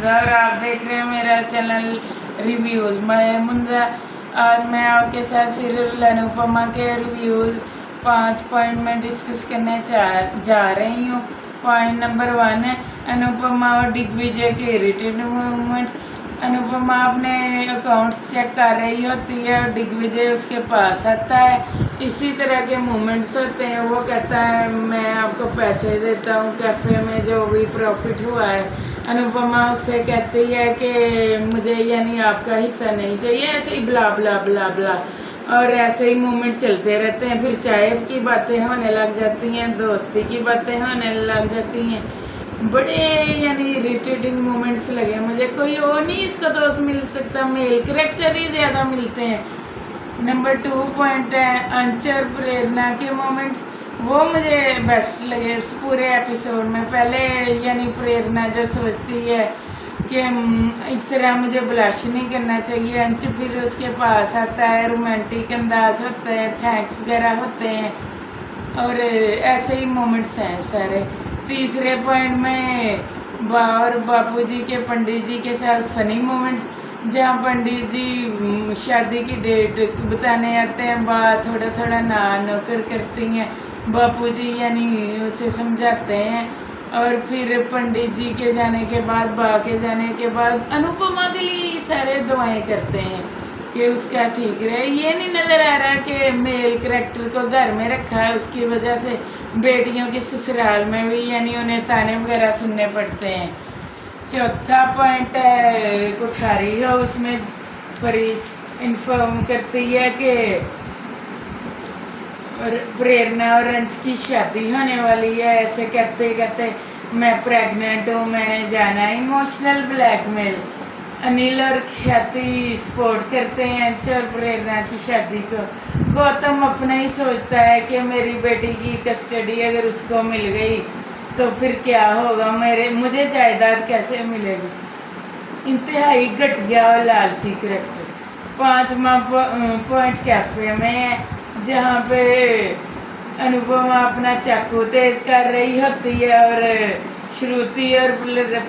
मुंजा और आप देख रहे हैं मेरा चैनल रिव्यूज़। मैं मुंजा। आज मैं आपके साथ सीरियल अनुपमा के रिव्यूज़ 5 पॉइंट में डिस्कस करने जा रही हूँ। पॉइंट नंबर 1 है अनुपमा और दिग्विजय के इरिटेटिंग मोमेंट। अनुपमा अपने अकाउंट्स चेक कर रही होती है और दिग्विजय उसके पास आता है। इसी तरह के मोमेंट्स होते हैं। वो कहता है मैं आपको पैसे देता हूँ कैफ़े में जो भी प्रॉफिट हुआ है। अनुपमा उससे कहती है कि मुझे यानी आपका हिस्सा नहीं चाहिए, ऐसे ही ब्ला ब्ला ब्ला ब्ला। और ऐसे ही मोमेंट चलते रहते हैं। फिर चाय की बातें होने लग जाती हैं, दोस्ती की बातें होने लग जाती हैं। बड़े यानी इरिटेटिंग मोमेंट्स लगे मुझे। कोई और नहीं इसका दोस्त मिल सकता, मेल कैरेक्टर ही ज़्यादा मिलते हैं। नंबर 2 पॉइंट है अंचर प्रेरणा के मोमेंट्स। वो मुझे बेस्ट लगे इस पूरे एपिसोड में। पहले यानी प्रेरणा जो सोचती है कि इस तरह मुझे ब्लश नहीं करना चाहिए, अंच फिर उसके पास आता है, रोमांटिक अंदाज होता है, थैंक्स वगैरह होते हैं और ऐसे ही मोमेंट्स हैं सारे। तीसरे पॉइंट में और बापूजी के पंडित जी के साथ फनी मोमेंट्स, जहाँ पंडित जी शादी की डेट बताने आते हैं, बात थोड़ा थोड़ा ना नोकर करती हैं। बापूजी यानी उसे समझाते हैं और फिर पंडित जी के जाने के बाद, बा के जाने के बाद अनुपमा के लिए सारे दुआएं करते हैं कि उसका ठीक रहे। ये नहीं नज़र आ रहा कि मेल कैरेक्टर को घर में रखा है, उसकी वजह से बेटियों के ससुराल में भी यानी उन्हें ताने वगैरह सुनने पड़ते हैं। चौथा पॉइंट है कुठारी हो, उसमें परी इन्फॉर्म करती है कि प्रेरणा और अंश की शादी होने वाली है। ऐसे कहते कहते मैं प्रेग्नेंट हूँ, मैंने जाना है। Emotional blackmail. अनिल और ख्याति सपोर्ट करते हैं अंश और प्रेरणा की शादी को। गौतम अपना ही सोचता है कि मेरी बेटी की कस्टडी अगर उसको मिल गई तो फिर क्या होगा, मुझे जायदाद कैसे मिलेगी। इंतहाई घटिया और लालची करैक्टर। 5वां पॉइंट कैफे में है, जहाँ पे अनुपमा अपना चाकू तेज कर रही होती है और श्रुति और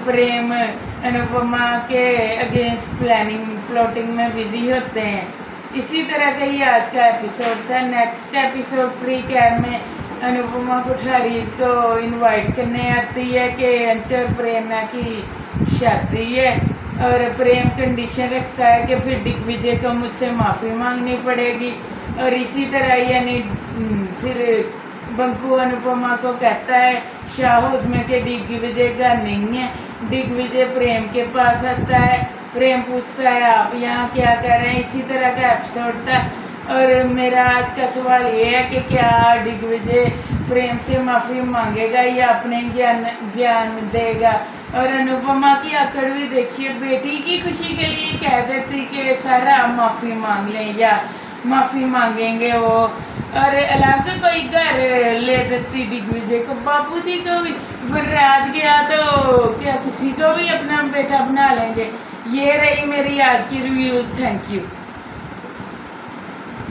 प्रेम अनुपमा के अगेंस्ट प्लॉटिंग में बिजी होते हैं। इसी तरह का ही आज का एपिसोड था। नेक्स्ट एपिसोड प्री कैब में अनुपमा कुठारी को इनवाइट करने आती है कि अंश और प्रेरणा की शादी है और प्रेम कंडीशन रखता है कि फिर दिग्विजय को मुझसे माफ़ी मांगनी पड़ेगी। और इसी तरह यानी फिर बंकू अनुपमा को कहता है शाहूज में कि दिग्विजय का नहीं है। दिग्विजय प्रेम के पास आता है, प्रेम पूछता है आप यहाँ क्या कर रहे हैं। इसी तरह का एपिसोड था। और मेरा आज का सवाल ये है कि क्या दिग्विजय प्रेम से माफ़ी मांगेगा या अपने ज्ञान देगा। और अनुपमा की अकड़ भी देखिए, बेटी की खुशी के लिए कह देती कि सारा माफ़ी मांग लें या माफ़ी मांगेंगे वो, और अलग कोई घर ले देती दिग्विजय को। बापूजी को भी फिर राज गया तो क्या किसी को भी अपना बेटा बना लेंगे। ये रही मेरी आज की रिव्यूज़। Thank you.